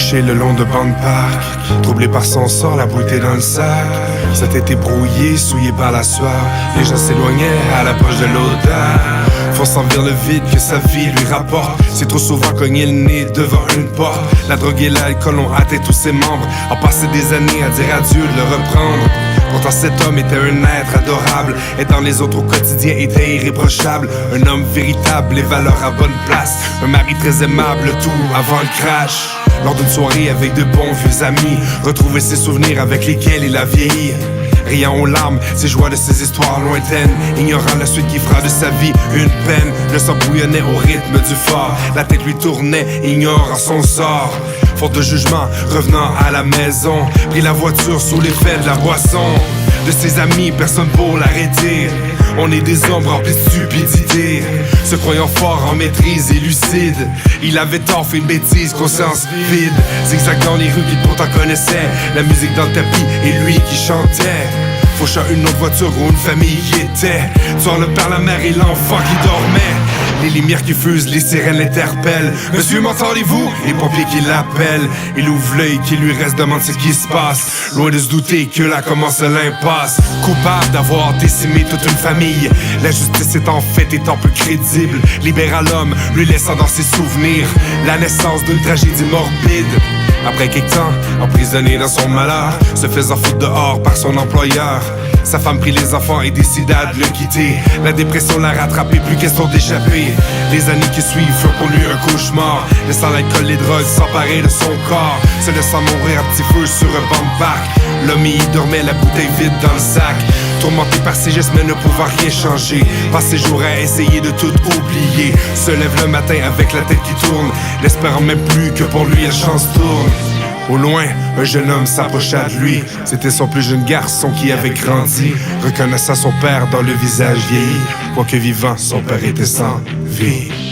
Couché le long de bancs de parc, troublé par son sort, la beauté dans le sac. Sa tête est brouillée, souillée par la sueur. Les gens s'éloignaient à l'approche de l'odeur, fonçant vers le vide que sa vie lui rapporte. C'est trop souvent cogné le nez devant une porte. La drogue et l'alcool ont atteint tous ses membres. A passé des années à dire adieu, de le reprendre. Pourtant cet homme était un être adorable, aidant les autres au quotidien était irréprochable. Un homme véritable, les valeurs à bonne place. Un mari très aimable, tout avant le crash. Lors d'une soirée avec de bons vieux amis, retrouver ses souvenirs avec lesquels il a vieilli. Riant aux larmes, ses joies de ses histoires lointaines, ignorant la suite qui fera de sa vie une peine. Le sang bouillonnait au rythme du phare, la tête lui tournait, ignorant son sort. Faute de jugement, revenant à la maison, prit la voiture sous l'effet de la boisson. De ses amis, personne pour l'arrêter. On est des hommes remplis de stupidité, se croyant fort en maîtrise et lucide. Il avait tort, fait une bêtise, conscience vide. Zigzag dans les rues qu'il pourtant connaissait, la musique dans le tapis et lui qui chantait. Fauchant une autre voiture où une famille y était. Tuant le père, la mère et l'enfant qui dormait. Les lumières qui fusent, les sirènes l'interpellent. Monsieur, m'entendez-vous? Les pompiers qui l'appellent. Il ouvre l'œil, qui lui reste, demande ce qui se passe. Loin de se douter que là commence l'impasse. Coupable d'avoir décimé toute une famille, la justice étant faite, étant peu crédible, libéra l'homme, lui laissant dans ses souvenirs la naissance d'une tragédie morbide. Après quelque temps, emprisonné dans son malheur, se faisant foutre dehors par son employeur. Sa femme prit les enfants et décida de le quitter. La dépression l'a rattrapé, plus question d'échapper. Les années qui suivent furent pour lui un cauchemar, laissant l'alcool, les drogues s'emparer de son corps, se laissant mourir à petit feu sur un banc de parc. L'homme y dormait, la bouteille vide dans le sac. Tourmenté par ses gestes mais ne pouvant rien changer, passe ses jours à essayer de tout oublier. Se lève le matin avec la tête qui tourne, n'espérant même plus que pour lui la chance tourne. Au loin, un jeune homme s'approcha de lui. C'était son plus jeune garçon qui avait grandi, reconnaissant son père dans le visage vieilli. Quoique vivant, son père était sans vie.